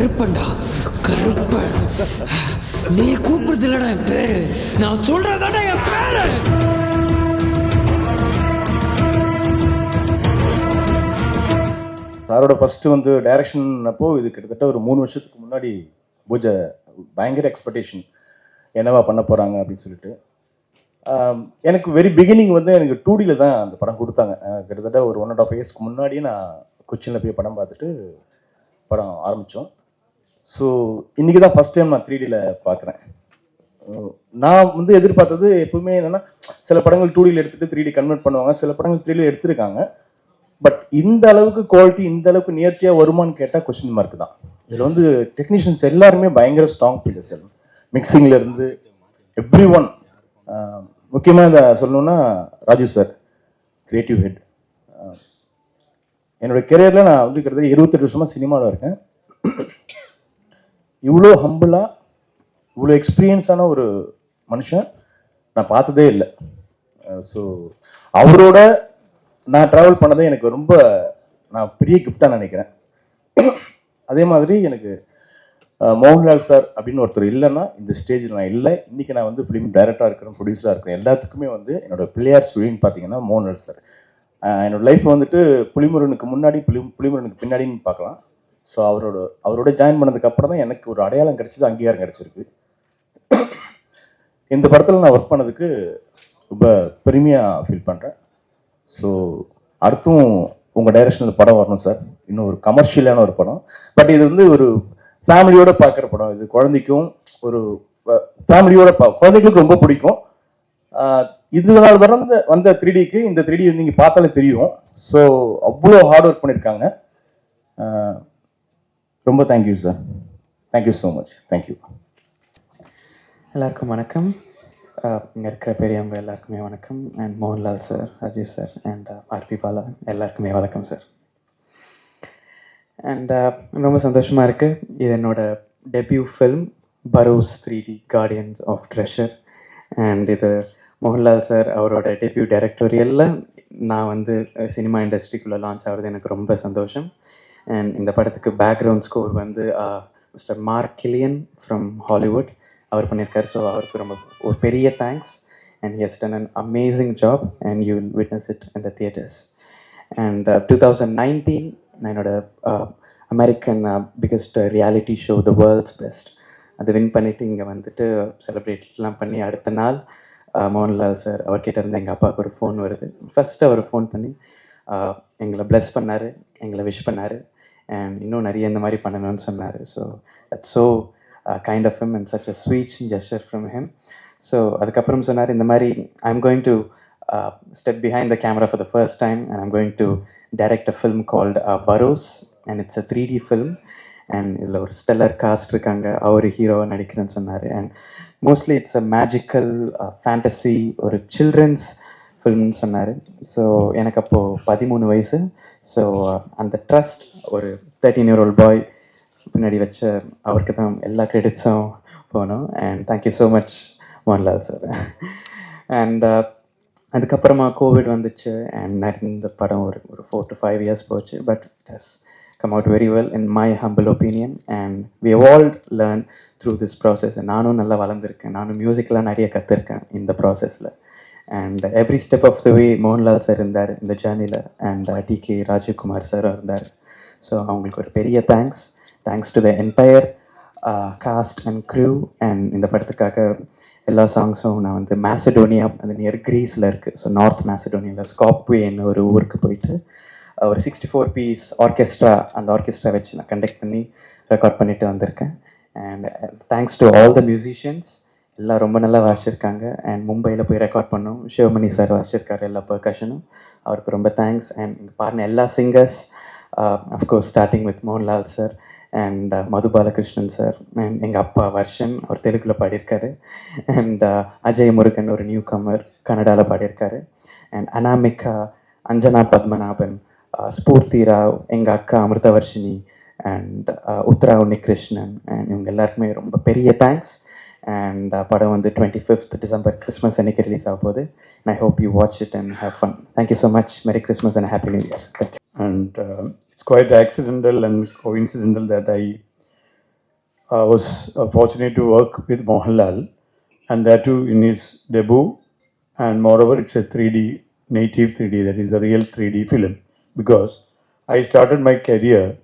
கருப்பண்டா, கருப்பன். நீ கூப்பிடுறது இல்லடா என் பேரு, நான் சொல்றதாடா என் பேரு. சாரோட ஃபர்ஸ்ட் வந்து டைரக்ஷன் அப்போ இது கிட்டத்தட்ட ஒரு 3 வருஷத்துக்கு முன்னாடி பூஜை பயங்கர எக்ஸ்பெக்டேஷன் என்னவா பண்ண போகிறாங்க அப்படின்னு சொல்லிட்டு. எனக்கு வெரி பிகினிங் வந்து எனக்கு 2Dயில் தான் அந்த படம் கொடுத்தாங்க. கிட்டத்தட்ட ஒரு 1.5 இயர்ஸ்க்கு முன்னாடியே நான் கொச்சினில் போய் படம் பார்த்துட்டு படம் ஆரம்பித்தோம். ஸோ இன்றைக்கி தான் ஃபஸ்ட் டைம் நான் 3Dயில் பார்க்குறேன். நான் வந்து எதிர்பார்த்தது எப்பவுமே என்னென்னா, சில படங்கள் 2Dயில் எடுத்துகிட்டு 3D கன்வெர்ட் பண்ணுவாங்க, சில படங்கள் 3Dயில் எடுத்திருக்காங்க. பட் இந்த அளவுக்கு குவாலிட்டி, இந்த அளவுக்கு நேர்த்தியாக வருமானு கேட்டால் கொஸ்டின் மார்க் தான். இதில் வந்து டெக்னீஷியன்ஸ் எல்லாருமே பயங்கர ஸ்ட்ராங் பிளேயர்ஸ். மிக்சிங்லேருந்து எவ்ரி ஒன். முக்கியமாக இதை சொல்லணுன்னா ராஜு சார், கிரியேட்டிவ் ஹெட். என்னோடய கெரியரில் நான் வந்து கிட்டத்தட்ட 28 வருஷமாக சினிமாவில் இருக்கேன். இவ்வளோ ஹம்பிளாக, இவ்வளோ எக்ஸ்பீரியன்ஸான ஒரு மனுஷன் நான் பார்த்ததே இல்லை. ஸோ அவரோட நான் ட்ராவல் பண்ணதே எனக்கு ரொம்ப நான் பெரிய கிஃப்டாக நினைக்கிறேன். அதே மாதிரி எனக்கு மோகன்லால் சார் அப்படின்னு ஒருத்தர் இல்லைன்னா இந்த ஸ்டேஜில் நான் இல்லை. இன்றைக்கி நான் வந்து ஃபிலிம் டைரக்டராக இருக்கிறேன், ப்ரொடியூசராக இருக்கிறேன். எல்லாத்துக்குமே வந்து என்னோடய பிள்ளையார் சுழின்னு பார்த்தீங்கன்னா மோகன்லால் சார். என்னோடய லைஃப் வந்துட்டு புலிமுருகனுக்கு முன்னாடி, புலிமுருகனுக்கு பின்னாடின்னு பார்க்கலாம். ஸோ அவரோட ஜாயின் பண்ணதுக்கப்புறம் தான் எனக்கு ஒரு அடையாளம் கிடச்சிது, அங்கீகாரம் கிடச்சிருக்கு. இந்த படத்தில் நான் ஒர்க் பண்ணதுக்கு ரொம்ப பெருமையாக ஃபீல் பண்ணுறேன். ஸோ அடுத்தும் உங்கள் டைரக்ஷனில் படம் வரணும் சார். இன்னும் ஒரு கமர்ஷியலான ஒரு படம். பட் இது வந்து ஒரு ஃபேமிலியோடு பார்க்குற படம். இது குழந்தைக்கும் ஒரு ஃபேமிலியோட குழந்தைகளுக்கு ரொம்ப பிடிக்கும். இதனால் வந்த 3Dக்கு இந்த 3D நீங்கள் பார்த்தாலே தெரியும். ஸோ அவ்வளோ ஹார்ட் ஒர்க் பண்ணியிருக்காங்க. ரொம்ப thank you sir. Thank you so much. Thank you. எல்லாருக்கும் வணக்கம். இங்கே இருக்கிற பெரியவங்க எல்லாருக்குமே வணக்கம். And Mohanlal sir, Rajiv sir and RP Bala எல்லாருக்குமே வணக்கம் சார். அண்ட் ரொம்ப சந்தோஷமாக இருக்குது. இது என்னோடய debut film Barroz 3D guardians of treasure. And இது மோகன்லால் சார் அவரோட டெபியூ டைரக்டோரியலில் நான் வந்து சினிமா இண்டஸ்ட்ரிக்குள்ளே லான்ச் ஆகிறது எனக்கு ரொம்ப சந்தோஷம். அண்ட் இந்த படத்துக்கு பேக்ரவுண்ட் ஸ்கோர் வந்து mister Mark Gillian from Hollywood அவர் பண்ணியிருக்காரு. ஸோ அவருக்கு ரொம்ப ஒரு பெரிய thanks. And he has done an amazing job and you will witness it in the theatres. And 2019 நான் என்னோட American biggest reality show the world's best அது வின் பண்ணிவிட்டு இங்கே வந்துட்டு செலிப்ரேட்லாம் பண்ணி அடுத்த நாள் மோகன்லால் சார் அவர்கிட்ட இருந்து எங்கள் அப்பாவுக்கு ஒரு ஃபோன் வருது. ஃபஸ்ட்டு அவர் ஃபோன் பண்ணி எங்களை ப்ளஸ் பண்ணார், எங்களை விஷ் பண்ணார். அண்ட் இன்னும் நிறைய இந்த மாதிரி பண்ணணும்னு சொன்னார். So that's so kind of him and such a sweet gesture from him. So அதுக்கப்புறம் சொன்னார், இந்த மாதிரி I am going to step behind the camera for the first time and I'm going to direct a film called Barroz and it's a 3D film and இதுல ஒரு stellar cast இருக்காங்க, அவர் ஹீரோவை நடிக்கிறேன்னு சொன்னார். and mostly it's a magical fantasy ஒரு children's ஃபில்ம்னு சொன்னார். So எனக்கு அப்போது 13 வயசு. ஸோ அந்த ட்ரஸ்ட் ஒரு 13-year-old பாய் பின்னாடி வச்ச அவருக்கு தான் எல்லா கிரெடிட்ஸும் போகணும். And thank you so much Mohanlal sir. And அதுக்கப்புறமா கோவிட் வந்துச்சு அண்ட் இந்த படம் ஒரு 4 to 5 years போச்சு. But it has come out very well in my humble opinion and we have all learn through this process. நானும் நல்லா வளர்ந்துருக்கேன், நானும் மியூசிக்லாம் நிறைய கற்றுருக்கேன் இந்த ப்ராசஸில். And every step of the way Mohanlal sir இருந்தார் இந்த ஜேர்னியில் அண்ட் டிகே ராஜீவ்குமார் சாரும் இருந்தார். ஸோ அவங்களுக்கு ஒரு பெரிய thanks to the entire cast and crew. அண்ட் இந்த படத்துக்காக எல்லா சாங்ஸும் நான் வந்து மேசடோனியா, அது நியர் கிரீஸில் இருக்குது. ஸோ நார்த் மேசடோனியாவில் ஸ்காப்வேன்னு ஒரு ஊருக்கு போயிட்டு ஒரு 64 piece ஆர்கெஸ்ட்ரா, அந்த ஆர்கெஸ்ட்ரா வச்சு நான் கண்டக்ட் பண்ணி ரெக்கார்ட் பண்ணிட்டு வந்திருக்கேன். And thanks to all the musicians, எல்லாம் ரொம்ப நல்லா வாசிச்சிருக்காங்க. அண்ட் மும்பையில் போய் ரெக்கார்ட் பண்ணோம், சிவமணி சார் வாசிச்சிருக்காரு எல்லா பர்கஷனும், அவருக்கு ரொம்ப தேங்க்ஸ். அண்ட் இங்கே பாருங்கள் எல்லா singers, of course starting with Mohanlal sir and Madhu Balakrishnan sir and எங்கள் அப்பா வர்ஷன், அவர் தெலுங்கில் பாடியிருக்காரு. அண்ட் அஜய் முருகன் ஒரு நியூ கமர் கன்னடாவில் பாடியிருக்காரு. அண்ட் அனாமிகா, அஞ்சனா பத்மநாபன், ஸ்பூர்த்தி ராவ், எங்கள் அக்கா அமிர்தவர்ஷினி அண்ட் உத்ரா உன்னிகிருஷ்ணன் அண்ட் இவங்க எல்லாருக்குமே ரொம்ப பெரிய தேங்க்ஸ். அண்ட் படம் வந்து 25th December கிறிஸ்மஸ் அன்னைக்கு ரிலீஸ் ஆக போகுது. I hope you watch it and have fun. Thank you so much. மெரி Christmas and happy new year. And it's quite accidental and coincidental that I I was fortunate to work with Mohanlal, and that too in his debut. And moreover, it's a 3D, native 3D, that is a real 3D film. Because I started my career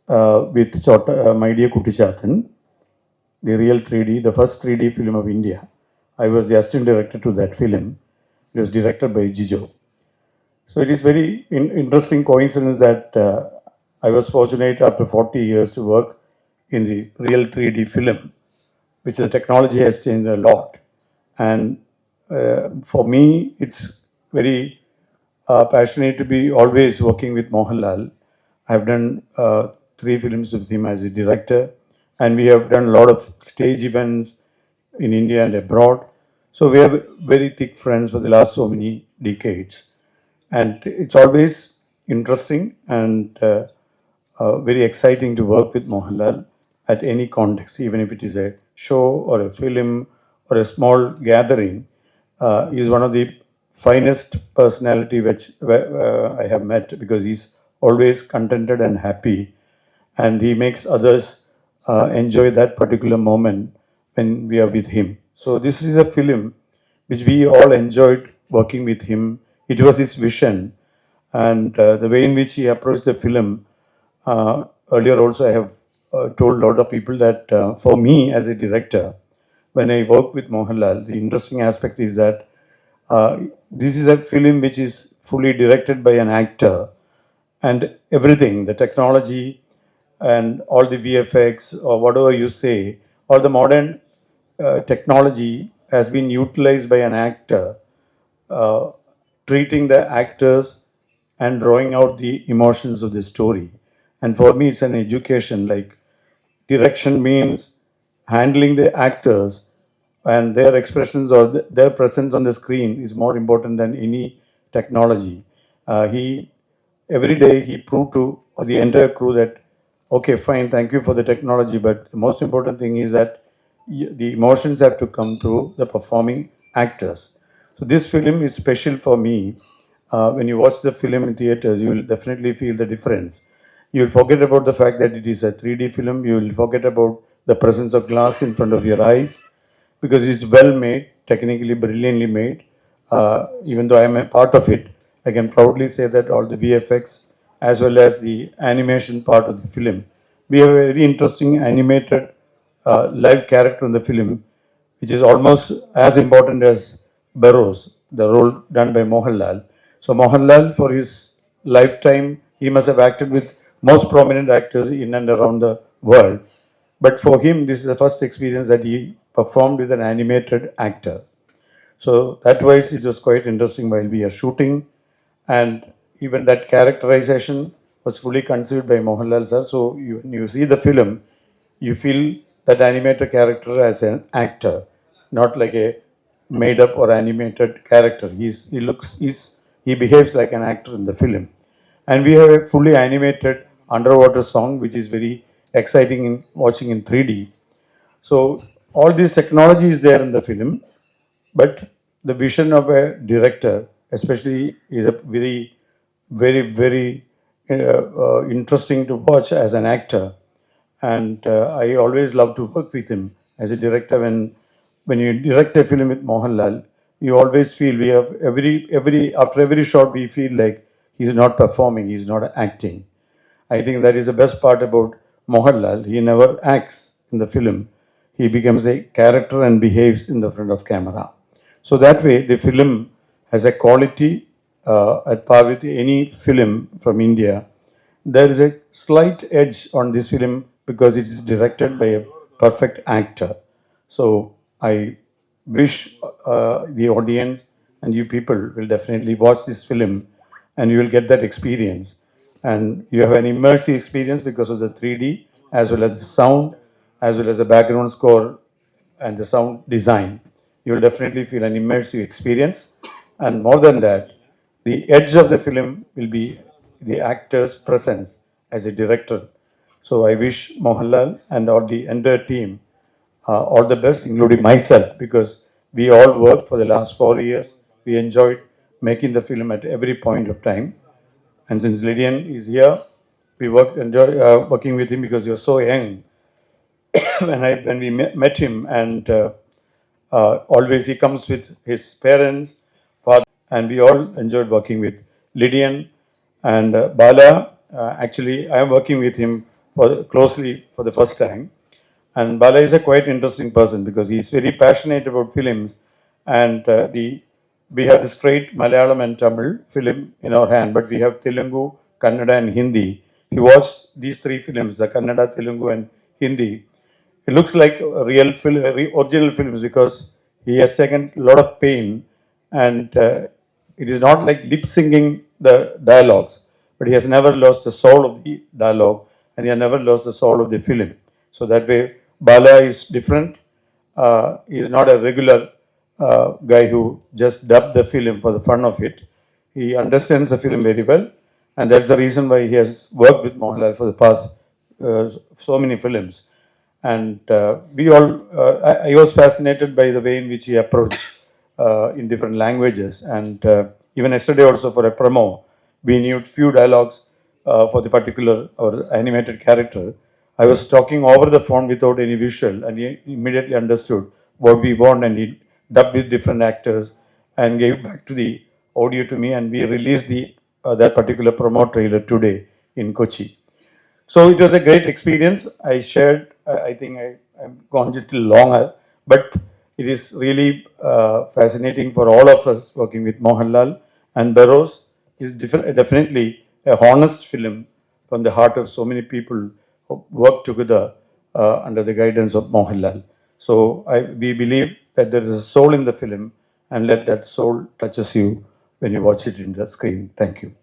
with My Dear Kuttichathan, the real 3D, the first 3D film of India. I was the assistant director to that film. It was directed by Jijo. So it is very interesting coincidence that I was fortunate after 40 years to work in the real 3D film, which the technology has changed a lot. And for me, it's very passionate to be always working with Mohanlal. I've done 3 films with him as a director, and we have done a lot of stage events in India and abroad. So we are very thick friends for the last so many decades. And it's always interesting and very exciting to work with Mohanlal at any context, even if it is a show or a film or a small gathering. He is one of the finest personality which I have met, because he's always contented and happy, and he makes others enjoy that particular moment when we are with him. So this is a film which we all enjoyed working with him. It was his vision, and the way in which he approached the film. Earlier also I have told a lot of people that for me as a director, when I work with Mohanlal, the interesting aspect is that this is a film which is fully directed by an actor, and everything, the technology and all the VFX or whatever you say, all the modern technology has been utilized by an actor, uh, treating the actors and drawing out the emotions of the story. And for me, it's an education. Like, direction means handling the actors, and their expressions or their presence on the screen is more important than any technology. He Every day he proved to the entire crew that, okay, fine, thank you for the technology, but the most important thing is that the emotions have to come through the performing actors. So this film is special for me. When you watch the film in theaters, you will definitely feel the difference. You will forget about the fact that it is a 3D film. You will forget about the presence of glass in front of your eyes, because it's well made, technically brilliantly made. Even though I am a part of it, I can proudly say that all the VFX as well as the animation part of the film, we have a very interesting animated live character in the film, which is almost as important as Barroz, the role done by Mohanlal. So Mohanlal, for his lifetime, he must have acted with most prominent actors in and around the world. But for him, this is the first experience that he performed with an animated actor. So that wise, it was quite interesting while we are shooting, and even that characterization was fully conceived by Mohanlal sir. So when you see the film, you feel that animated character as an actor, not like a made up or animated character. He behaves like an actor in the film. And we have a fully animated underwater song, which is very exciting in watching in 3D. So all this technology is there in the film, but the vision of a director, especially, is a very interesting to watch as an actor. And I always love to work with him as a director. When you direct a film with Mohanlal, you always feel we have every after every shot we feel like he's not performing, he's not acting. I think that is the best part about Mohanlal. He never acts in the film. He becomes a character and behaves in the front of camera. So that way, the film has a quality at par with any film from India. There is a slight edge on this film because it is directed by a perfect actor. So I wish the audience and you people will definitely watch this film, and you will get that experience. And you have an immersive experience because of the 3D, as well as the sound, as well as the background score and the sound design. You will definitely feel an immersive experience. And more than that, the edge of the film will be the actor's presence as a director. So I wish Mohanlal and all the entire team all the best, including myself, because we all worked for the last 4 years. We enjoyed making the film at every point of time. And since Lydian is here, we enjoy working with him because you're so young. when we met him, and always he comes with his parents, father, and we all enjoyed working with Lydian and Bala. Actually, I am working with him closely for the first time. And Bala is a quite interesting person because he is very passionate about films, and we have the straight Malayalam and Tamil film in our hand, but we have Telugu, Kannada, and Hindi. He watched these three films, the Kannada, Telugu, and Hindi. It looks like a real film, original films, because he has taken a lot of pain, and it is not like lip syncing the dialogues, but he has never lost the soul of the dialogue, and he has never lost the soul of the film. So that way, Bala is different. He is not a regular guy who just dubbed the film for the fun of it. He understands the film very well, and that's the reason why he has worked with Mohanlal for the past so many films. And I was fascinated by the way in which he approached in different languages. And even yesterday also for a promo, we knew few dialogues for the particular or animated character. I was talking over the phone without any visual, and he immediately understood what we want, and he dubbed with different actors and gave back to the audio to me, and we released the that particular promo trailer today in Kochi. So it was a great experience. I shared, I think I've gone a little longer, but it is really fascinating for all of us working with Mohanlal. And Barroz is definitely a honest film from the heart of so many people who work together under the guidance of Mohanlal. So we believe that there is a soul in the film, and let that soul touches you when you watch it in the screen. Thank you.